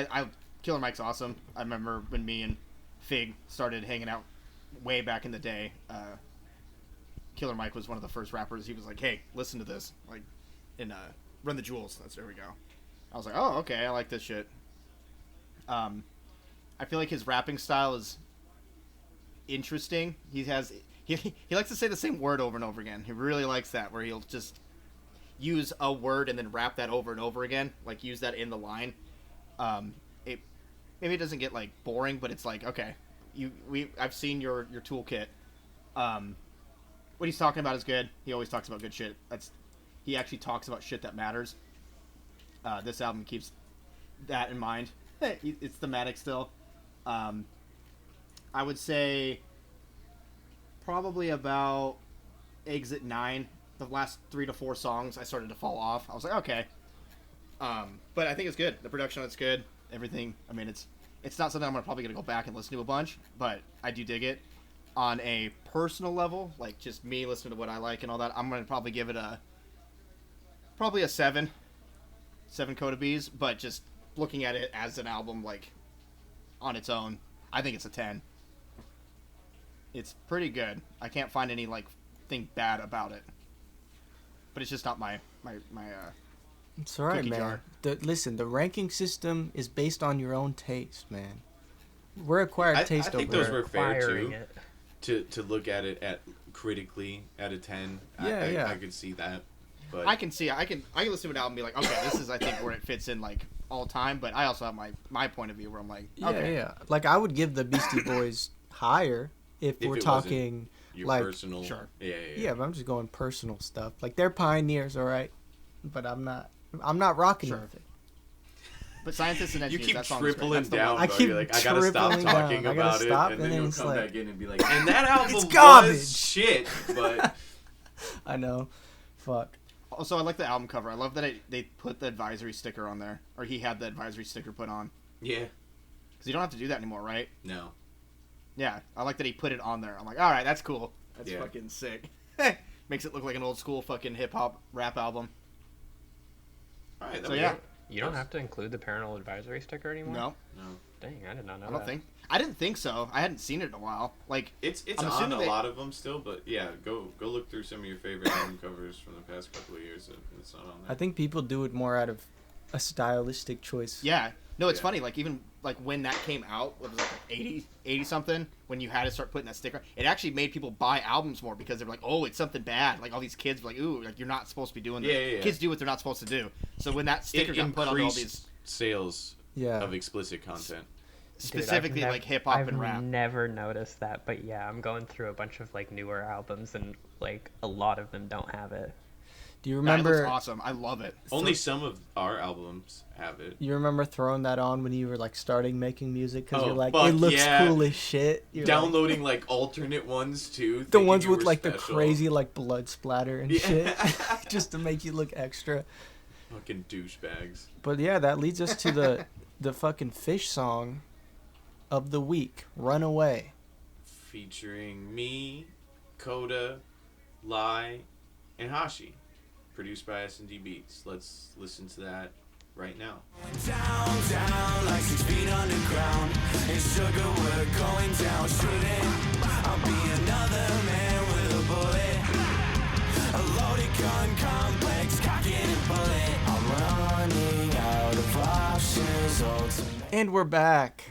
Killer Mike's awesome. I remember when me and Fig started hanging out way back in the day. Killer Mike was one of the first rappers. He was like, "Hey, listen to this," like in Run the Jewels. There we go. I was like, "Oh, okay, I like this shit." I feel like his rapping style is interesting. He likes to say the same word over and over again. He really likes that, where he'll just use a word and then rap that over and over again, like use that in the line. Maybe it doesn't get like boring, but it's like, okay, I've seen your toolkit. What he's talking about is good. He always talks about good shit. He actually talks about shit that matters. This album keeps that in mind. It's thematic still. I would say probably about Exit 9, the last 3 to 4 songs, I started to fall off. I was like, okay. But I think it's good. The production on it's good. Everything. I mean, it's not something I'm probably going to go back and listen to a bunch, but I do dig it. On a personal level, like just me listening to what I like and all that, I'm going to probably give it probably a 7 Coda B's, but just looking at it as an album, like on its own, I think it's a 10. It's pretty good. I can't find any like thing bad about it, but it's just not my It's all right, cookie man. jar. Listen, the ranking system is based on your own taste, man. We're acquired taste I think over those here. were fair acquiring too. it. To look at it critically at a 10. Yeah. I could see that. But I can listen to an album and be like, okay, this is I think where it fits in like all time, but I also have my point of view where I'm like, okay, Yeah. Like I would give the Beastie Boys higher if we're it talking your like personal. Sure. Yeah. but I'm just going personal stuff. Like they're pioneers, all right, but I'm not rocking Sure. with it. But Scientists and You Engineers, keep that song's great. tripling That's the one. down, I bro. keep You're like, I gotta stop tripling talking down. I gotta about stop, it, and and then then you'll it's come like, back in and be like, and that album It's garbage. was shit, but I know. Fuck. Also, I like the album cover. I love that they put the advisory sticker on there, or he had the advisory sticker put on. yeah. Because you don't have to do that anymore, right? No. Yeah, I like that he put it on there. I'm like, all right, that's cool. That's Yeah. fucking sick. Makes it look like an old school fucking hip hop rap album. All right. So yeah, You don't have to include the parental advisory sticker anymore? no, No. Dang, I did not know I that. don't think. I didn't think so. I hadn't seen it in a while. Like, It's I'm on assuming a they- lot of them still, but yeah, go look through some of your favorite album covers from the past couple of years. It's not on there. I think people do it more out of a stylistic choice. yeah, no, it's Yeah. funny. Like even like when that came out, what was it, like 80 something? When you had to start putting that sticker, it actually made people buy albums more because they're like, oh, it's something bad. Like all these kids were like, ooh, like you're not supposed to be doing this. Yeah. Kids do what they're not supposed to do. So when that sticker It got put on all increased these, sales Yeah. of explicit content. specifically like hip hop and rap. I've never noticed that, but yeah, I'm going through a bunch of like newer albums, and like a lot of them don't have it. Do you That remember? looks awesome. I love it. Only some of our albums have it. You remember throwing that on when you were like starting making music because Oh, you're like, fuck it looks yeah. cool as shit. You're like- Downloading like alternate ones too. the thinking ones you with were like the special. crazy like blood splatter and Yeah. shit, just to make you look extra. Fucking douchebags. But yeah, that leads us to the fucking Fish song of the week, "Runaway." Featuring me, Coda, Lai, and Hashi. Produced by S&D Beats. Let's listen to that right now. Down, down, like 6 feet underground. And sugar, we're going down. Shooting, I'll be another man with a bullet. A loaded gun complex, cocking and bullet. I'm running out of options. Ultimate. And we're back.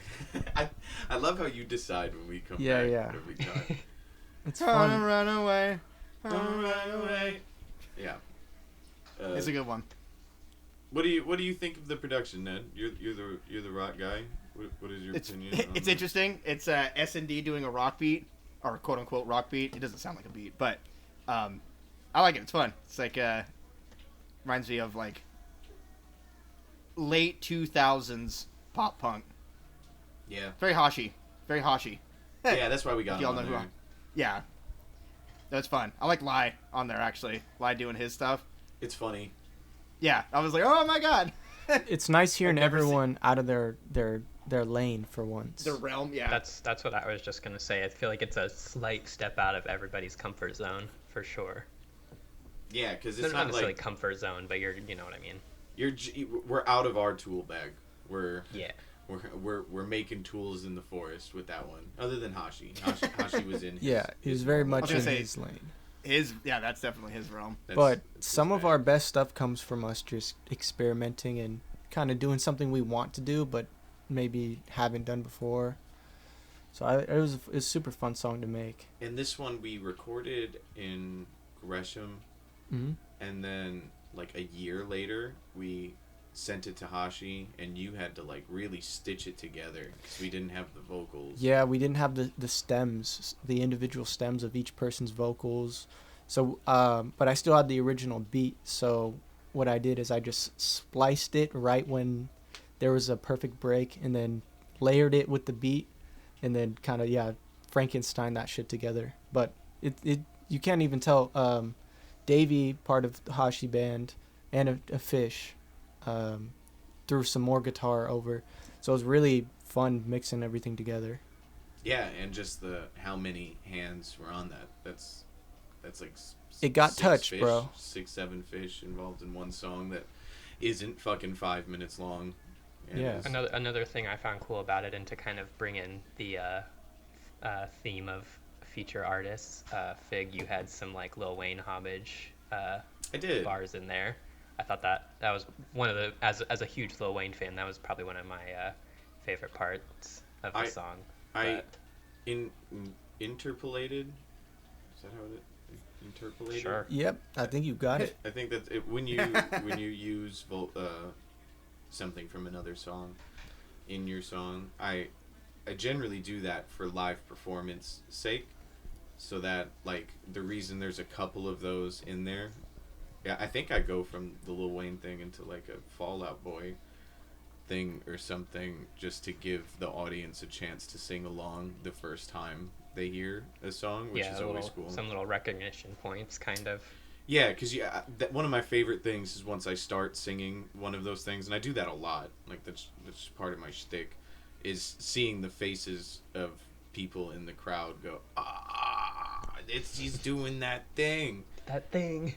I love how you decide when we come Yeah, back yeah. every time. It's Run, fun. run away. Don't run away. Yeah. It's a good one. What do you think of the production, Ned? You're the rock guy. What is your It's opinion? on it's that? interesting. It's S&D doing a rock beat, or quote unquote rock beat. It doesn't sound like a beat, but I like it. It's fun. It's like reminds me of like late 2000s pop punk. Yeah. Very Hashi. Very Hashi. Yeah, that's why we got If him y'all on know who there. I- Yeah. That's fun. I like Lai on there actually. Lai doing his stuff. It's funny. Yeah. I was like, oh my god. It's nice hearing I've never seen- everyone out of their lane for once. The realm. Yeah. That's what I was just gonna say. I feel like it's a slight step out of everybody's comfort zone for sure. Yeah, because It's it's not not necessarily like comfort zone, but you know what I mean. we're out of our tool bag. Yeah. We're making tools in the forest with that one. Other than Hashi. Hashi was in. Yeah, he was very much gonna in say- his lane. That's definitely his realm. But some of our best stuff comes from us just experimenting and kind of doing something we want to do, but maybe haven't done before. So it was a super fun song to make. And this one we recorded in Gresham, Hmm. and then like a year later we sent it to Hashi, and you had to like really stitch it together because we didn't have the vocals. Yeah, we didn't have the stems, the individual stems of each person's vocals. So, but I still had the original beat. So what I did is I just spliced it right when there was a perfect break, and then layered it with the beat, and then kind of Frankenstein that shit together. But it you can't even tell. Davey, part of the Hashi band, and a Fish, threw some more guitar over, so it was really fun mixing everything together. Yeah, and just how many hands were on that. That's like It got 6 touched, fish, bro. 6-7 fish involved in one song that isn't fucking 5 minutes long. And Yeah. is- Another thing I found cool about it, and to kind of bring in the theme of feature artists, Fig, you had some like Lil Wayne homage I did. bars in there. I thought that was one of the as a huge Lil Wayne fan, that was probably one of my favorite parts of the song. I But- interpolated. Is that how it? Interpolated. Sure. Yep, I think you got it. I think that when you use something from another song in your song, I generally do that for live performance sake, so that like the reason there's a couple of those in there. Yeah, I think I go from the Lil Wayne thing into like a Fall Out Boy thing or something, just to give the audience a chance to sing along the first time they hear a song, which is always cool. Some little recognition points, kind of. Yeah, because one of my favorite things is once I start singing one of those things, and I do that a lot. Like that's part of my shtick, is seeing the faces of people in the crowd go, he's doing that thing. That thing.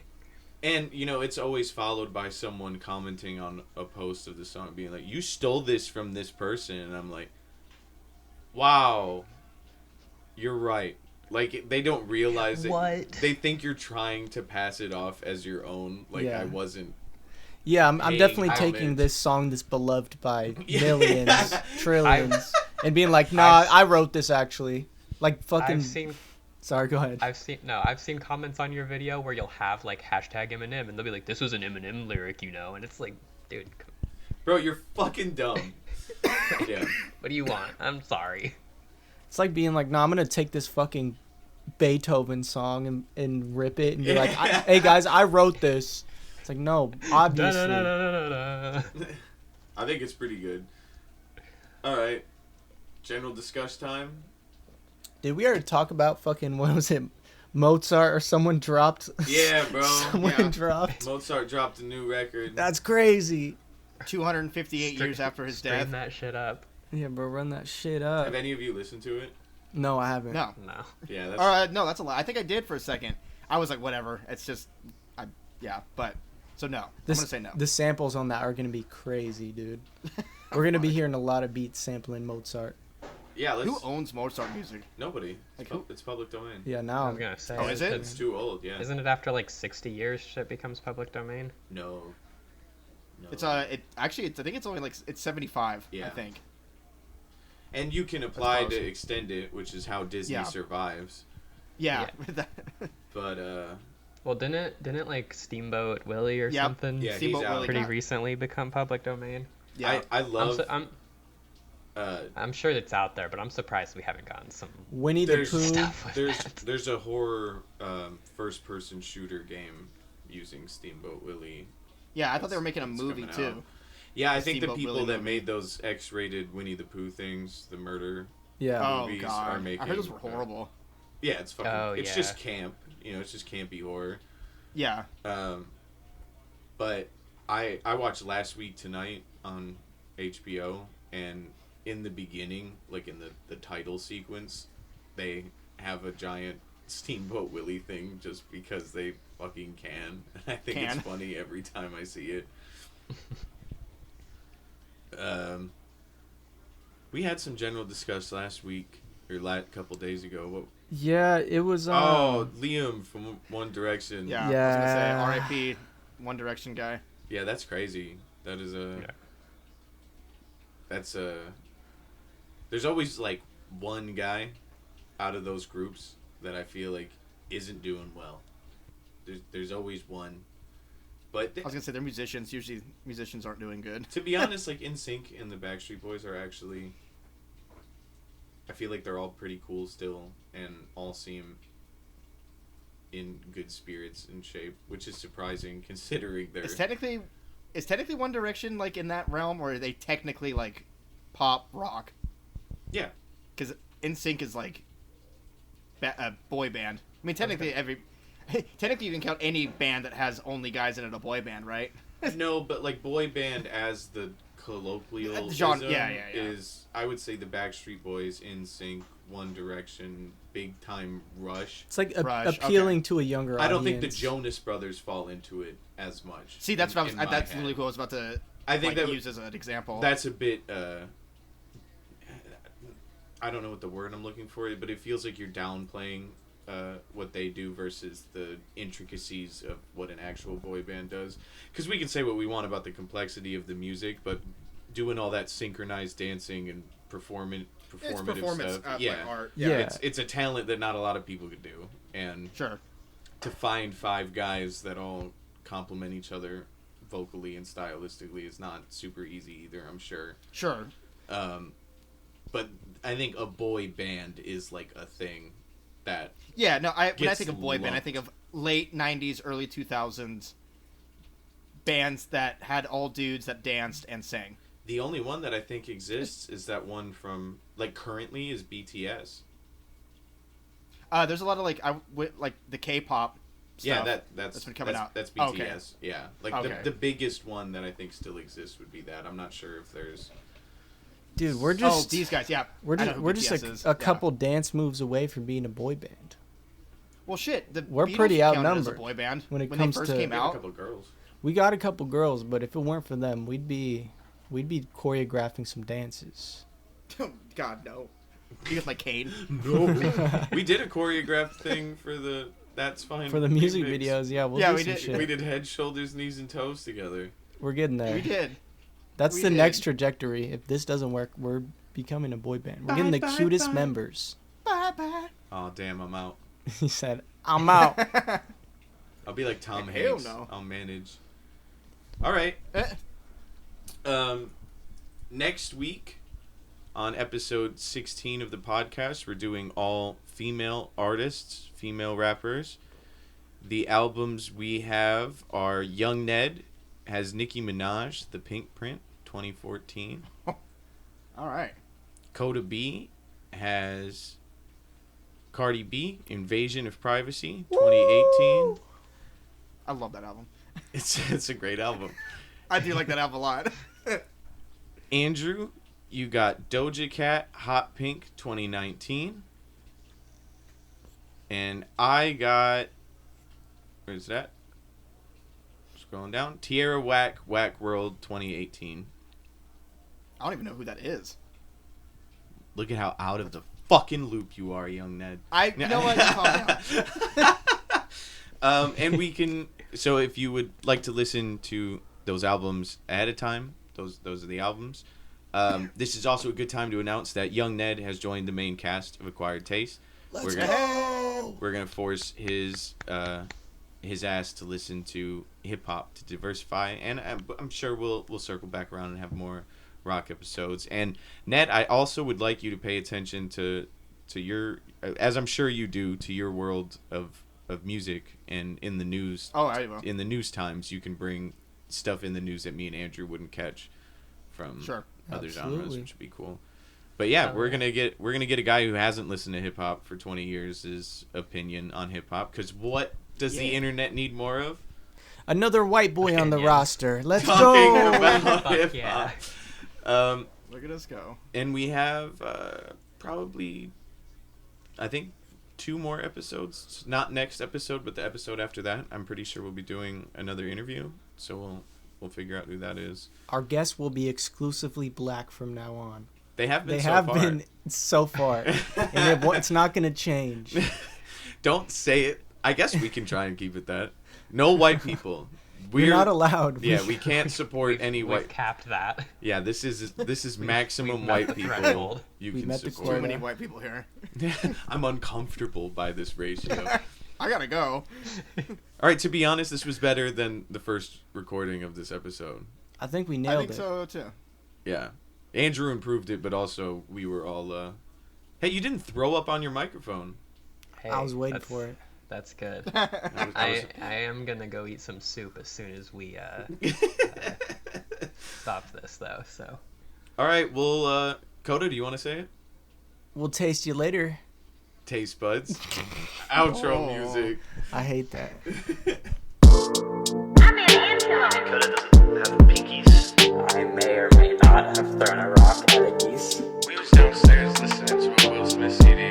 And, you know, it's always followed by someone commenting on a post of the song being like, you stole this from this person. And I'm like, wow, you're right. Like, they don't realize it. What? They think you're trying to pass it off as your own. Like, Yeah. I wasn't. Yeah, I'm Paying definitely homage. taking this song that's beloved by Yeah. millions, trillions, and being like, nah, I wrote this actually. Like fucking. Sorry, go ahead. I've seen comments on your video where you'll have like hashtag Eminem, and they'll be like, "This was an Eminem lyric, you know," and it's like, dude, Bro, you're fucking dumb. Yeah. what do you want? I'm sorry. It's like being like, nah, I'm gonna take this fucking Beethoven song and rip it and be like, hey guys, I wrote this. It's like, no, obviously. I think it's pretty good. All right. General discuss time. Did we already talk about fucking, what was it, Mozart or someone dropped? Yeah, bro. Someone dropped. Mozart dropped a new record. That's crazy. 258 years after his death. Bring that shit up. Yeah, bro, run that shit up. Have any of you listened to it? No, I haven't. No. No. Yeah, that's... No, that's a lie. I think I did for a second. I was like, whatever. It's just, but, so no. I'm going to say no. The samples on that are going to be crazy, dude. We're going to be hearing a lot of beats sampling Mozart. Yeah, let's... Who owns Mozart music? Nobody. Like who? It's public domain. Yeah, I now. was gonna say. Oh, is it? It's too old, yeah. Isn't it after like 60 years shit becomes public domain? No. It's I think it's only like it's 75. Yeah. I think. And you can apply close. to extend it, which is how Disney Yeah. survives. Yeah. But, Well, didn't like Steamboat Willie or Yep. something Yeah, Steamboat he's out. Willie pretty got- recently become public domain? Yeah. I love... I'm sure it's out there, but I'm surprised we haven't gotten some. Winnie the There's Pooh. stuff with There's that. there's a horror first-person shooter game using Steamboat Willie. Yeah, I thought they were making a It's movie coming too. out. Yeah, I think the Steamboat people Willie that movie. made those X-rated Winnie the Pooh things, the murder. Yeah. Oh movies god, are making, I heard those were horrible. Yeah, it's fucking. Oh, it's yeah. just camp. You know, it's just campy horror. Yeah. But I watched Last Week Tonight on HBO, and in the beginning, like in the title sequence, they have a giant Steamboat Willie thing just because they fucking can. I think it's funny every time I see it. We had some general discuss last week or couple days ago. What? Yeah, it was. Liam from One Direction. Yeah. Yeah. I was gonna say R.I.P. One Direction guy. Yeah, that's crazy. That is a. Yeah. That's a. There's always like one guy out of those groups that I feel like isn't doing well. There's always one. But I was gonna say they're musicians. Usually, musicians aren't doing good. to be honest, like NSYNC and the Backstreet Boys are actually. I feel like they're all pretty cool still, and all seem in good spirits and shape, which is surprising considering they're. Is technically One Direction like in that realm, or are they technically like pop rock? Yeah. Because NSYNC is like a boy band. I mean, technically technically you can count any band that has only guys in it a boy band, right? No, but like boy band as the colloquial Genre, yeah. is, I would say, the Backstreet Boys, NSYNC, One Direction, Big Time Rush. It's like Rush, appealing okay. to a younger I audience. don't think the Jonas Brothers fall into it as much. See, that's what I was. in my That's head. really cool. I was about to. I think like, that use as an example. that's a bit. I don't know what the word I'm looking for, but it feels like you're downplaying what they do versus the intricacies of what an actual boy band does. Because we can say what we want about the complexity of the music, but doing all that synchronized dancing and performative performance stuff, yeah, like art. Yeah. it's a talent that not a lot of people could do, and Sure. to find five guys that all complement each other vocally and stylistically is not super easy either, I'm sure. Sure. But I think a boy band is like a thing that Yeah. No. When I Gets think of boy band, I lumped. think of late '90s, early 2000s bands that had all dudes that danced and sang. the only one that I think exists is that one from like currently is BTS. There's a lot of like the K-pop. Yeah, stuff that's been coming out. That's Oh, BTS. okay. Yeah, like Okay. the biggest one that I think still exists would be that. I'm not sure if there's Dude, we're Oh, just these guys, yeah. we're I know just, who we're BTS just is. a Yeah. couple dance moves away from being a boy band. Well, shit. We're Beatles pretty counted as a outnumbered boy band when it they comes first to- came We have a out. couple of girls. We got a couple girls, but if it weren't for them, we'd be choreographing some dances. God, no. You with my cane. No. We did a choreographed thing for the That's Fine For the music remix. videos, yeah, we'll Yeah, do we some did- shit. We did head, shoulders, knees, and toes together. We're getting there. We did. That's we the did. next trajectory. If this doesn't work, we're becoming a boy band. We're getting the Bye, bye, cutest bye. members. Bye-bye. Oh damn, I'm out. He said, "I'm out." I'll be like Tom Hell Hanks. no. I'll manage. All right. Eh. Next week on episode 16 of the podcast, we're doing all female artists, female rappers. The albums we have are Young Ned has Nicki Minaj, The Pink Print, 2014. All right. Coda B has Cardi B, Invasion of Privacy, 2018. I love that album. It's a great album. I do like that album a lot. Andrew, you got Doja Cat, Hot Pink, 2019. And I got, where's that? Scrolling down. Tierra Whack, Whack World, 2018. I don't even know who that is. Look at how out of the fucking loop you are, Young Ned. You know what? Calm down. And we can, so if you would like to listen to those albums ahead of time, those are the albums. This is also a good time to announce that Young Ned has joined the main cast of Acquired Taste. Let's go. We're gonna force his ass to listen to hip hop to diversify, and I'm sure we'll circle back around and have more rock episodes. And Ned, I also would like you to pay attention to your, as I'm sure you do, to your world of music and in the news. Oh, I will. In the news times, you can bring stuff in the news that me and Andrew wouldn't catch from Sure. other genres, Absolutely. which would be cool. But yeah, Oh, we're yeah. gonna get a guy who hasn't listened to hip hop for 20 years' opinion on hip hop. Because what does the Yeah. internet need more of? Another white boy on the Yeah. roster. Let's Talking go. about Fuck hip yeah. hop. Look at us go. And we have probably, I think, 2 more episodes. Not next episode, but the episode after that. I'm pretty sure we'll be doing another interview. So we'll figure out who that is. Our guests will be exclusively black from now on. They have been They so have far. been so far, and it's not going to change. Don't say it. I guess we can try and keep it that. No white people. We're not allowed. Yeah, we can't support any We've white. capped that. Yeah, this is maximum we've met white the people threshold. you We can met the Too support. many white people here. I'm uncomfortable by this ratio. I gotta go. All right, to be honest, this was better than the first recording of this episode. I think we I nailed think it. so too. Yeah, Andrew improved it, but also we were all. Hey, you didn't throw up on your microphone. Hey, I was waiting that's- for it. That's good. I I am gonna go eat some soup as soon as we stop this, though. So All right, well, Coda, do you want to say it? We'll taste you later. Taste buds. Outro Oh. music. I hate that. I'm an antelope. Coda doesn't have pinkies. I may or may not have thrown a rock at a geese. We was downstairs listening to a Will Smith CD.